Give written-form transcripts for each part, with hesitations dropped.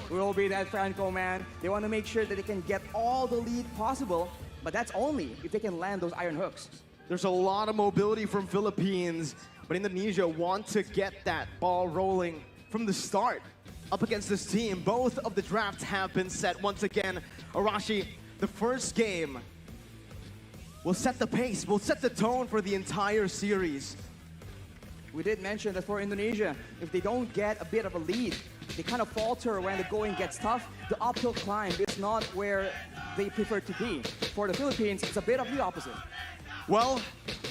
will be that Franco, man. They want to make sure that they can get all the lead possible, but that's only if they can land those iron hooks. There's a lot of mobility from Philippines, but Indonesia want to get that ball rolling from the start. Up against this team, both of the drafts have been set once again. Arashi, the first game will set the pace, will set the tone for the entire series. We did mention that for Indonesia, if they don't get a bit of a lead, they kind of falter when the going gets tough. The uphill climb is not where they prefer to be. For the Philippines, it's a bit of the opposite. Well,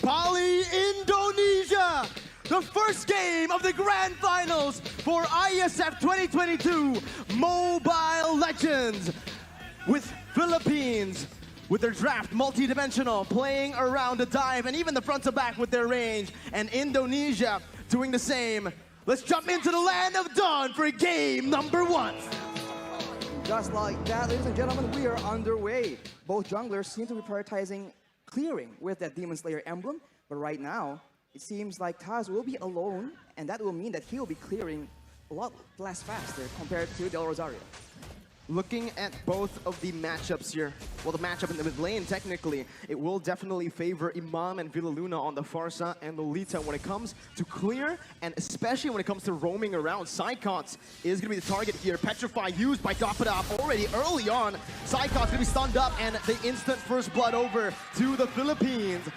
Bali, Indonesia! The first game of the Grand Finals for IESF 2022 Mobile Legends. With Philippines, with their draft multi-dimensional, playing around the dive and even the front to back with their range. And Indonesia doing the same. Let's jump into the land of dawn for game number 1. Just like that, ladies and gentlemen, we are underway. Both junglers seem to be prioritizing clearing with that Demon Slayer emblem, but right now, it seems like Taz will be alone, and that will mean that he will be clearing a lot less faster compared to Del Rosario. Looking at both of the matchups here, well, the matchup in the mid lane, technically, it will definitely favor Imam and Villaluna on the far side and Lolita when it comes to clear, and especially when it comes to roaming around. Psychots is going to be the target here. Petrify used by Dapada already early on. Psychots going to be stunned up, and the instant first blood over to the Philippines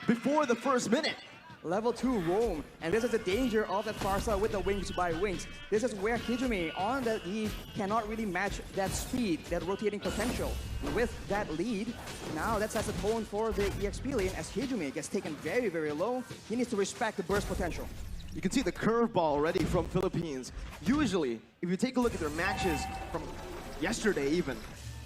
before the first minute. Level 2 roam, and this is the danger of that Farsa with the wings by wings. This is where Hijumi on the lead cannot really match that speed, that rotating potential. And with that lead, now that sets the tone for the EXP lane as Hijumi gets taken very, very low. He needs to respect the burst potential. You can see the curveball already from Philippines. Usually, if you take a look at their matches from yesterday even,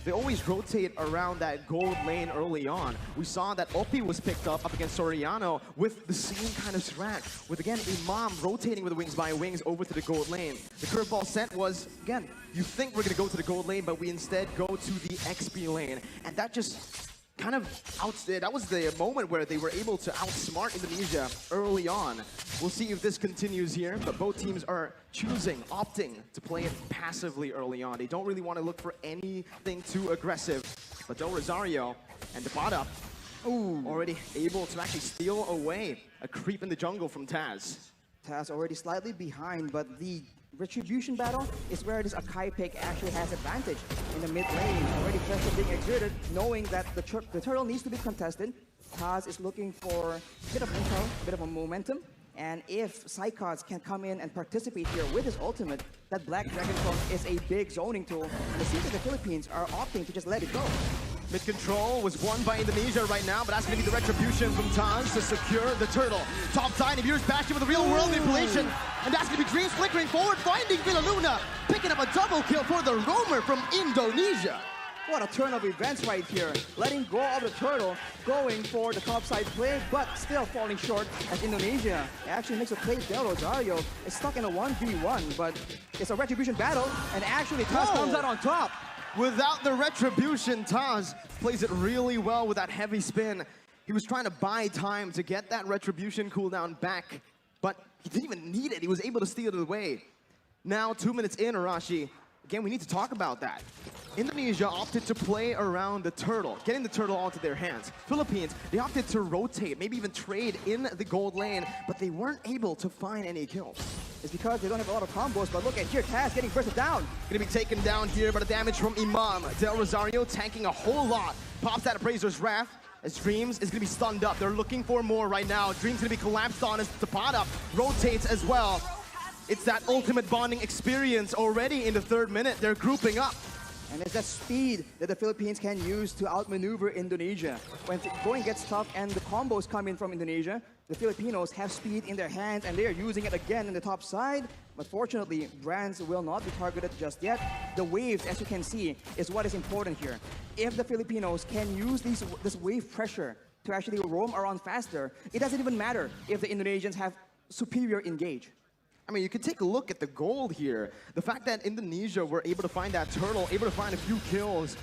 they always rotate around that gold lane early on. We saw that Oppi was picked up against Soriano with the same kind of strat. With, again, Imam rotating with the wings by wings over to the gold lane. The curveball sent was, again, you think we're going to go to the gold lane, but we instead go to the XP lane. And that just kind of that was the moment where they were able to outsmart Indonesia early on. We'll see if this continues here, but both teams are opting to play it passively early on. They don't really want to look for anything too aggressive. But Del Rosario and Dapada already able to actually steal away a creep in the jungle from Taz. Taz already slightly behind, but the Retribution battle is where this Akai pick actually has advantage. In the mid lane, already pressure being exerted, knowing that the turtle needs to be contested. Taz is looking for a bit of intel, a bit of a momentum. And if Psychots can come in and participate here with his ultimate, that Black Dragon Clone is a big zoning tool. And it seems that the Philippines are opting to just let it go. Mid control was won by Indonesia right now, but that's going to be the retribution from Taz to secure the turtle. Top side, Ibir's Bastion with a real world manipulation, and that's going to be Dreams flickering forward, finding Villaluna, picking up a double kill for the roamer from Indonesia. What a turn of events right here. Letting go of the turtle, going for the top side play, but still falling short as Indonesia actually makes a play. Del Rosario is stuck in a 1v1, but it's a retribution battle, and actually Taz comes out on top. Without the retribution, Taz plays it really well with that heavy spin. He was trying to buy time to get that retribution cooldown back, but he didn't even need it. He was able to steal it away. Now, 2 minutes in, Arashi, again, we need to talk about that. Indonesia opted to play around the turtle, getting the turtle onto their hands. Philippines, they opted to rotate, maybe even trade in the gold lane, but they weren't able to find any kills. It's because they don't have a lot of combos, but look at here, Taz getting bursted down. Gonna be taken down here by the damage from Imam. Del Rosario tanking a whole lot. Pops that Appraiser's Wrath as Dreams is gonna be stunned up. They're looking for more right now. Dreams gonna be collapsed on as Dapada rotates as well. It's that ultimate bonding experience already in the 3rd minute. They're grouping up. And it's that speed that the Philippines can use to outmaneuver Indonesia. When going gets tough and the combos come in from Indonesia, the Filipinos have speed in their hands and they are using it again in the top side. But fortunately, brands will not be targeted just yet. The waves, as you can see, is what is important here. If the Filipinos can use this wave pressure to actually roam around faster, it doesn't even matter if the Indonesians have superior engage. I mean, you can take a look at the gold here. The fact that Indonesia were able to find that turtle, able to find a few kills,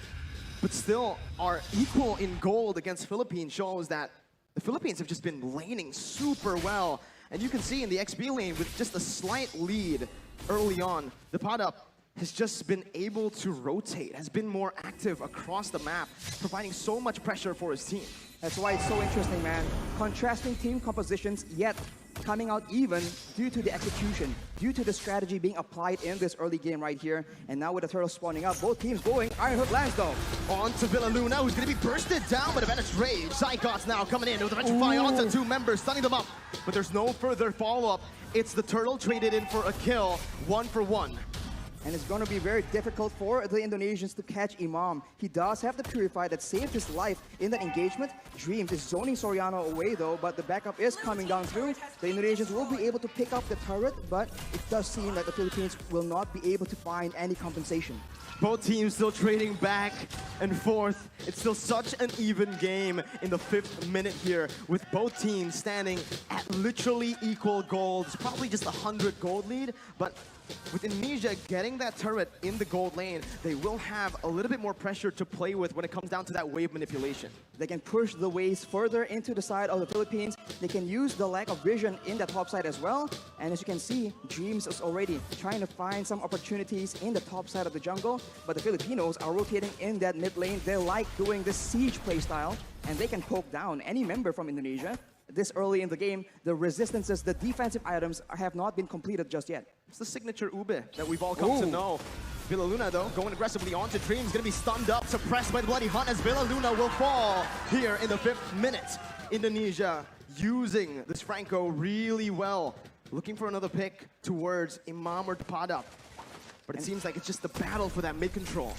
but still are equal in gold against Philippines shows that the Philippines have just been laning super well. And you can see in the XP lane with just a slight lead early on, Dapada has just been able to rotate, has been more active across the map, providing so much pressure for his team. That's why it's so interesting, man. Contrasting team compositions, yet coming out even due to the execution, due to the strategy being applied in this early game right here. And now with the turtle spawning up, both teams going. Iron Hook lands though. On to Villaluna, who's going to be bursted down by the Vanish Rage. Zygots now coming in with the Electrify onto 2 members, stunning them up. But there's no further follow-up. It's the turtle traded in for a kill, 1 for 1. And it's going to be very difficult for the Indonesians to catch Imam. He does have the Purify that saved his life in that engagement. Dreams is zoning Soriano away though, but the backup is coming down through. The Indonesians will be able to pick up the turret, but it does seem like the Philippines will not be able to find any compensation. Both teams still trading back and forth. It's still such an even game in the 5th minute here, with both teams standing at literally equal gold. It's probably just 100 gold lead, but with Indonesia getting that turret in the gold lane, they will have a little bit more pressure to play with when it comes down to that wave manipulation. They can push the waves further into the side of the Philippines. They can use the lack of vision in that top side as well. And as you can see, Dreams is already trying to find some opportunities in the top side of the jungle. But the Filipinos are rotating in that mid lane. They like doing this siege playstyle, and they can poke down any member from Indonesia. This early in the game, the resistances, the defensive items have not been completed just yet. It's the signature Ube that we've all come to know. Villaluna, though, going aggressively onto Dreams, going to be stunned up, suppressed by the Bloody Hunt as Villaluna will fall here in the 5th minute. Indonesia using this Franco really well, looking for another pick towards Imam or Padap. But it seems like it's just the battle for that mid-control.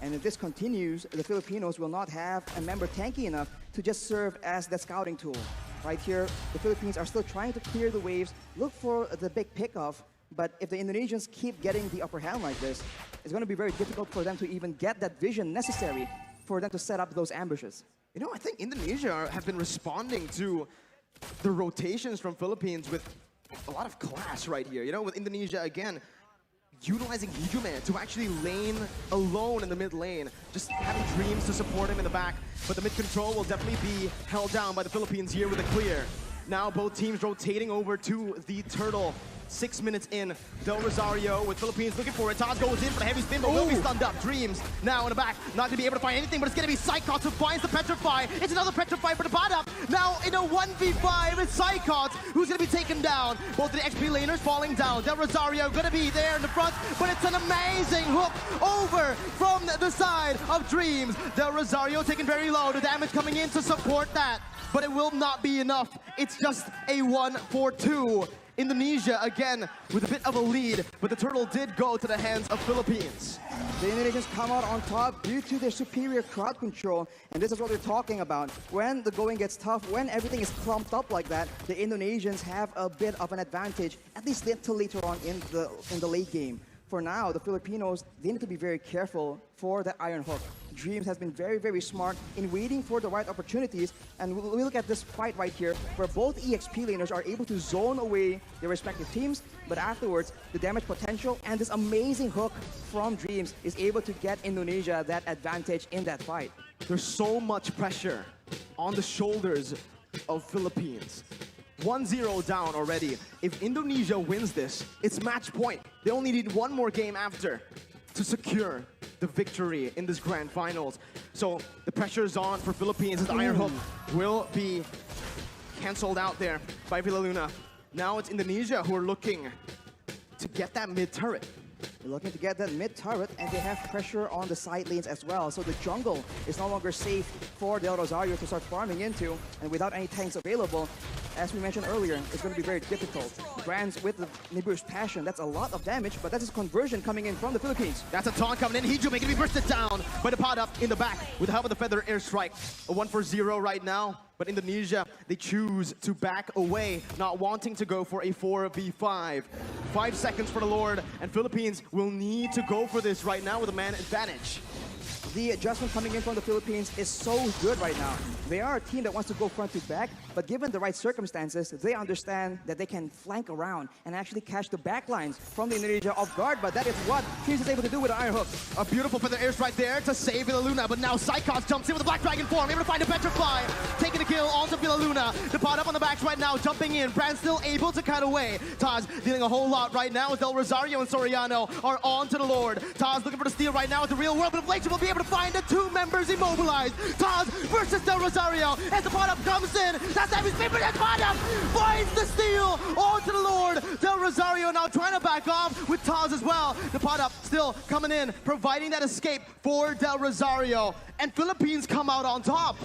And if this continues, the Filipinos will not have a member tanky enough to just serve as that scouting tool. Right here, the Philippines are still trying to clear the waves, look for the big pickoff. But if the Indonesians keep getting the upper hand like this, it's going to be very difficult for them to even get that vision necessary for them to set up those ambushes. You know, I think Indonesia have been responding to the rotations from Philippines with a lot of class right here. You know, with Indonesia, again, utilizing Hijuman to actually lane alone in the mid lane, just having Dreams to support him in the back. But the mid control will definitely be held down by the Philippines here with a clear. Now both teams rotating over to the turtle. 6 minutes in, Del Rosario with Philippines looking for it. Taz goes in for the heavy spin, but will be stunned up. Dreams now in the back, not going to be able to find anything, but it's going to be Psychots who finds the Petrify. It's another Petrify for the Padap. Now in a 1v5, it's Psychots who's going to be taken down. Both of the XP laners falling down. Del Rosario going to be there in the front, but it's an amazing hook over from the side of Dreams. Del Rosario taken very low, the damage coming in to support that, but it will not be enough. It's just a 1-4-2. Indonesia again with a bit of a lead, but the turtle did go to the hands of Philippines. The Indonesians come out on top due to their superior crowd control, and this is what we're talking about. When the going gets tough, when everything is clumped up like that, the Indonesians have a bit of an advantage, at least until later on in the late game. For now, the Filipinos, they need to be very careful for the Iron Hook. Dreams has been very, very smart in waiting for the right opportunities. And we'll look at this fight right here, where both EXP laners are able to zone away their respective teams. But afterwards, the damage potential and this amazing hook from Dreams is able to get Indonesia that advantage in that fight. There's so much pressure on the shoulders of Philippines. 1-0 down already. If Indonesia wins this, it's match point. They only need one more game after to secure the victory in this grand finals. So the pressure is on for Philippines as the Iron Hook will be canceled out there by Villaluna. Now it's Indonesia who are looking to get that mid turret. They're looking to get that mid turret, and they have pressure on the side lanes as well. So the jungle is no longer safe for Del Rosario to start farming into, and without any tanks available, as we mentioned earlier, it's going to be very difficult. Brands with the Nibiru's Passion, that's a lot of damage, but that's his conversion coming in from the Philippines. That's a taunt coming in. Hijume going to be bursted down by the Padap in the back with the help of the Feather Airstrike. A 1-for-0 right now, but Indonesia, they choose to back away, not wanting to go for a 4v5. 5 seconds for the Lord, and Philippines will need to go for this right now with a man advantage. The adjustment coming in from the Philippines is so good right now. They are a team that wants to go front to back, but given the right circumstances, they understand that they can flank around and actually catch the back lines from the Indonesia off guard, but that is what Teams is able to do with the Iron Hook. A beautiful feather airstrike there to save Villaluna, but now Psychos jumps in with the Black Dragon form, able to find a Petrify, taking the kill onto Villaluna. The pot up on the backs right now, jumping in. Brand still able to cut away. Taz dealing a whole lot right now as Del Rosario and Soriano are on to the Lord. Taz looking for the steal right now at the real world, but Inflation will be able to find the two members immobilized. Taz versus Del Rosario as the pot up comes in. That's heavy speed, but the pot up finds the steal onto the Lord. Del Rosario now trying to back off with Taz as well. The pot up still coming in, providing that escape for Del Rosario. And Philippines come out on top.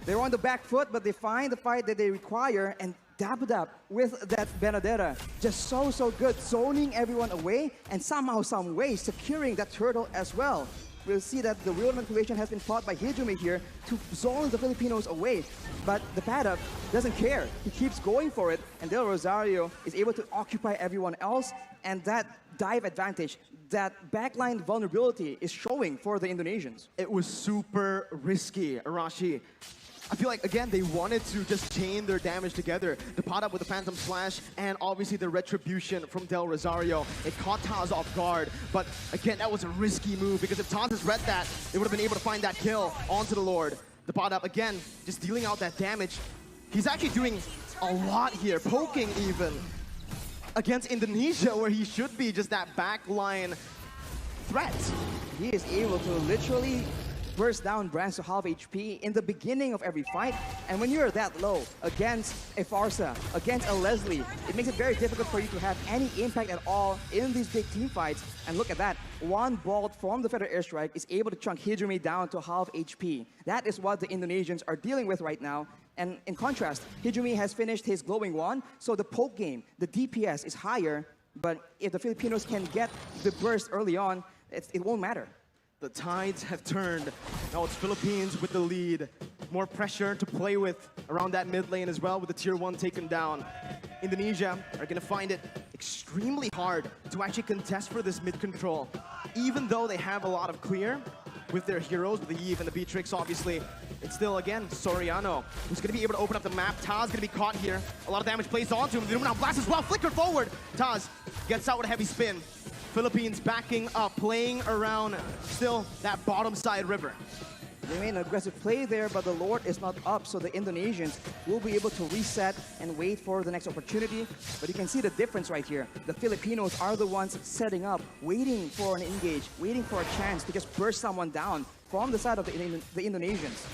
They're on the back foot, but they find the fight that they require and dab it up with that Benedetta. Just so good, zoning everyone away and somehow, some way, securing that turtle as well. We'll see that the real manipulation has been fought by Hijumi here to zone the Filipinos away. But the Paddock doesn't care. He keeps going for it, and Del Rosario is able to occupy everyone else, and that dive advantage, that backline vulnerability is showing for the Indonesians. It was super risky, Arashi. I feel like, again, they wanted to just chain their damage together. The pot up with the Phantom Slash and obviously the Retribution from Del Rosario. It caught Taz off guard, but again, that was a risky move because if Taz has read that, they would have been able to find that kill onto the Lord. The pot up, again, just dealing out that damage. He's actually doing a lot here, poking even against Indonesia where he should be just that backline threat. He is able to literally burst down Brands to half HP in the beginning of every fight. And when you're that low against a Farsa, against a Leslie, it makes it very difficult for you to have any impact at all in these big team fights. And look at that. One bolt from the Feather Airstrike is able to chunk Hijumi down to half HP. That is what the Indonesians are dealing with right now. And in contrast, Hijumi has finished his glowing wand, so the poke game, the DPS is higher, but if the Filipinos can get the burst early on, it won't matter. The tides have turned. Now it's Philippines with the lead. More pressure to play with around that mid lane as well with the tier 1 taken down. Indonesia are going to find it extremely hard to actually contest for this mid control. Even though they have a lot of clear with their heroes, with the Eve and the Beatrix, obviously, it's still, again, Soriano, who's going to be able to open up the map. Taz going to be caught here. A lot of damage placed onto him. The now blast as well, flickered forward. Taz gets out with a heavy spin. Philippines backing up, playing around still that bottom side river. They made an aggressive play there, but the Lord is not up, so the Indonesians will be able to reset and wait for the next opportunity. But you can see the difference right here. The Filipinos are the ones setting up, waiting for an engage, waiting for a chance to just burst someone down from the side of the Indonesians.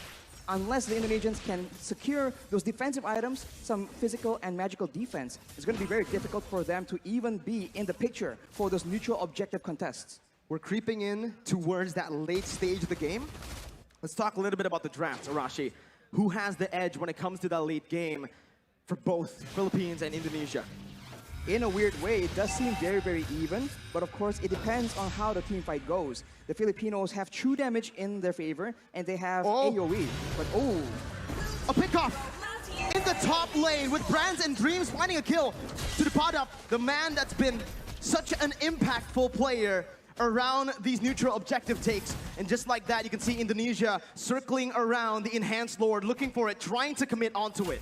Unless the Indonesians can secure those defensive items, some physical and magical defense, it's going to be very difficult for them to even be in the picture for those neutral objective contests. We're creeping in towards that late stage of the game. Let's talk a little bit about the draft, Arashi. Who has the edge when it comes to that late game for both Philippines and Indonesia? In a weird way, it does seem very even, but of course, it depends on how the team fight goes. The Filipinos have true damage in their favor, and they have AoE, but a pickoff in the top lane with Brands and Dreams finding a kill to the pot up, the man that's been such an impactful player around these neutral objective takes. And just like that, you can see Indonesia circling around the Enhanced Lord, looking for it, trying to commit onto it.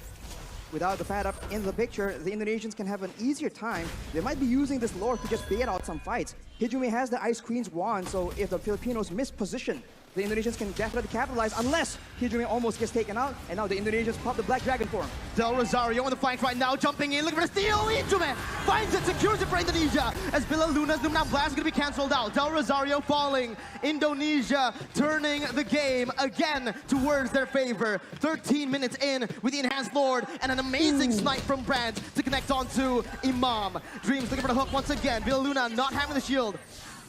Without the pad up in the picture, the Indonesians can have an easier time. They might be using this Lord to just bait out some fights. Hijumi has the Ice Queen's wand, so if the Filipinos miss position, the Indonesians can definitely capitalize unless Hijumi almost gets taken out, and now the Indonesians pop the Black Dragon form. Del Rosario on the flank right now, jumping in, looking for the steal. Hijumi finds it, secures it for Indonesia as Villaluna's Lumina Blast is going to be cancelled out. Del Rosario falling. Indonesia turning the game again towards their favor. 13 minutes in with the Enhanced Lord and an amazing snipe from Brand to connect onto Imam. Dreams looking for the hook once again. Villaluna not having the shield.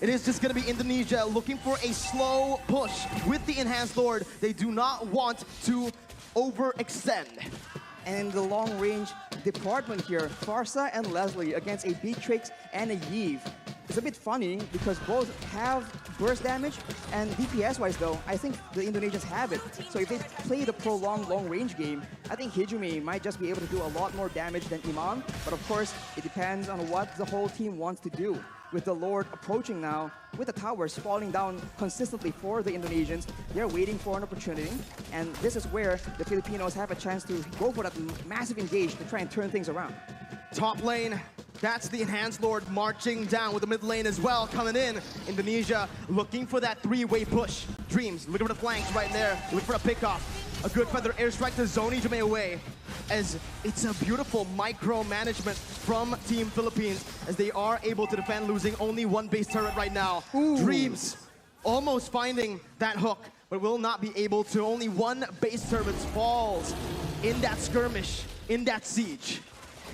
It is just going to be Indonesia looking for a slow push with the Enhanced Lord. They do not want to overextend. And in the long-range department here, Farsa and Leslie against a Beatrix and a Eve. It's a bit funny because both have burst damage, and DPS-wise though, I think the Indonesians have it. So if they play the prolonged long-range game, I think Hijumi might just be able to do a lot more damage than Imam. But of course, it depends on what the whole team wants to do. with the Lord approaching now, with the towers falling down consistently for the Indonesians. They're waiting for an opportunity, and this is where the Filipinos have a chance to go for that massive engage to try and turn things around. Top lane, that's the Enhanced Lord marching down with the mid lane as well coming in. Indonesia looking for that three-way push. Dreams looking for the flanks right there, looking for a pickoff. A good feather airstrike to zone EJME away, as it's a beautiful micro-management from Team Philippines as they are able to defend, losing only one base turret right now. Ooh. Dreams almost finding that hook, but will not be able to. Only one base turret falls in that skirmish, in that siege.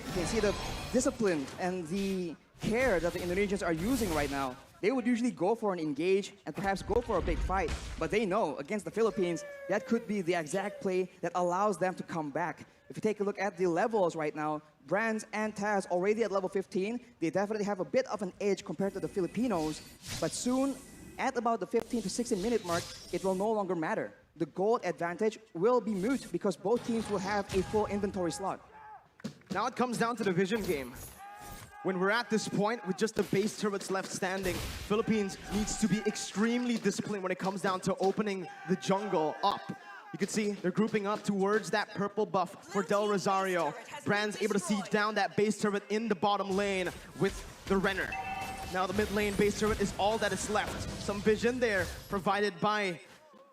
You can see the discipline and the care that the Indonesians are using right now. They would usually go for an engage and perhaps go for a big fight, but they know against the Philippines, that could be the exact play that allows them to come back. If you take a look at the levels right now, Brands and Taz already at level 15, they definitely have a bit of an edge compared to the Filipinos, but soon, at about the 15 to 16 minute mark, it will no longer matter. The gold advantage will be moot because both teams will have a full inventory slot. Now it comes down to the vision game. When we're at this point with just the base turrets left standing, Philippines needs to be extremely disciplined when it comes down to opening the jungle up. You can see they're grouping up towards that purple buff for Del Rosario. Brand's able to siege down that base turret in the bottom lane with the Renner. Now the mid lane base turret is all that is left. Some vision there provided by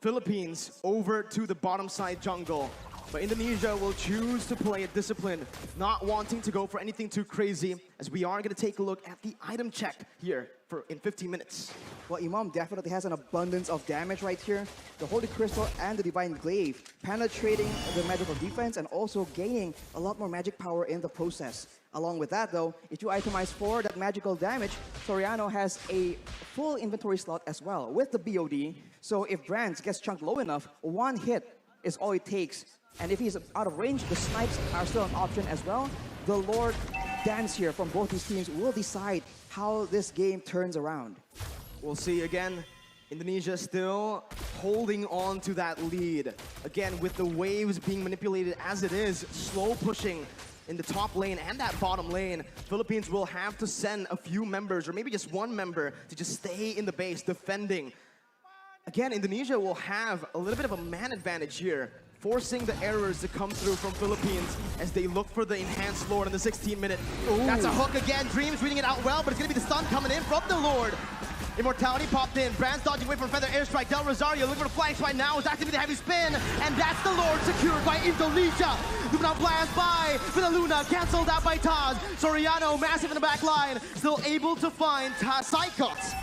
Philippines over to the bottom side jungle. But Indonesia will choose to play it disciplined, not wanting to go for anything too crazy, as we are going to take a look at the item check here in 15 minutes. Well, Imam definitely has an abundance of damage right here. The Holy Crystal and the Divine Glaive penetrating the magical defense and also gaining a lot more magic power in the process. Along with that, though, if you itemize for that magical damage, Soriano has a full inventory slot as well with the BOD. So if Brands gets chunked low enough, one hit is all it takes. And if he's out of range, the snipes are still an option as well. The Lord dance here from both these teams will decide how this game turns around. We'll see again. Indonesia still holding on to that lead. Again, with the waves being manipulated as it is, slow pushing in the top lane and that bottom lane. Philippines will have to send a few members, or maybe just one member, to just stay in the base defending. Again, Indonesia will have a little bit of a man advantage here, forcing the errors to come through from Philippines as they look for the Enhanced Lord in the 16-minute. That's a hook again. Dreams reading it out well, but it's going to be the stun coming in from the Lord. Immortality popped in. Brands dodging away from Feather Airstrike. Del Rosario looking for the flanks right now. Is activating the heavy spin. And that's the Lord secured by Indonesia. Luna blast by with a Luna. Cancelled out by Taz. Soriano massive in the back line. Still able to find Psychots.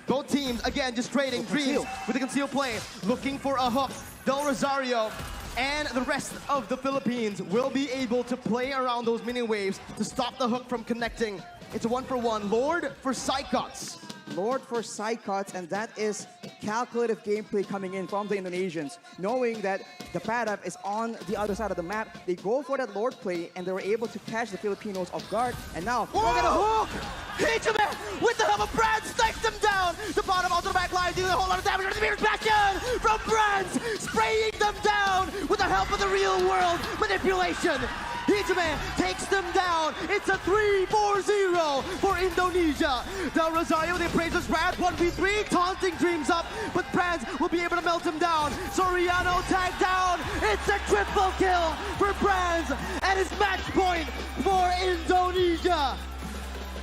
Both teams, again, just trading. Dreams with a concealed play. Looking for a hook. Del Rosario and the rest of the Philippines will be able to play around those mini waves to stop the hook from connecting. It's a 1-for-1. Lord for Psychots. Lord for Psychots, and that is calculative gameplay coming in from the Indonesians. Knowing that the Padap is on the other side of the map, they go for that Lord play, and they were able to catch the Filipinos off guard. And now, look at a hook! HOSHI with the help of Brands snipes them down! The bottom onto the back line, dealing a whole lot of damage. The back in from Brands, spraying them down with the help of the real world manipulation. HOSHI takes them down. It's a 3-4-0 for Indonesia. Del Rosario with the Appraiser's Wrath, 1v3, taunting Dreams up, but Brands will be able to melt him down. Soriano tagged down. It's a triple kill for Brands, and it's match point for Indonesia.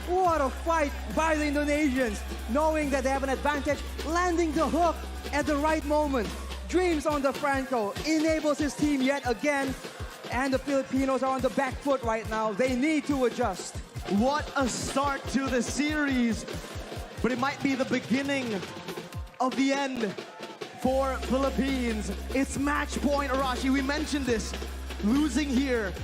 What a fight by the Indonesians, knowing that they have an advantage, landing the hook at the right moment. Dreams on the Franco enables his team yet again. And the Filipinos are on the back foot right now. They need to adjust. What a start to the series. But it might be the beginning of the end for Philippines. It's match point, Arashi. We mentioned this. Losing here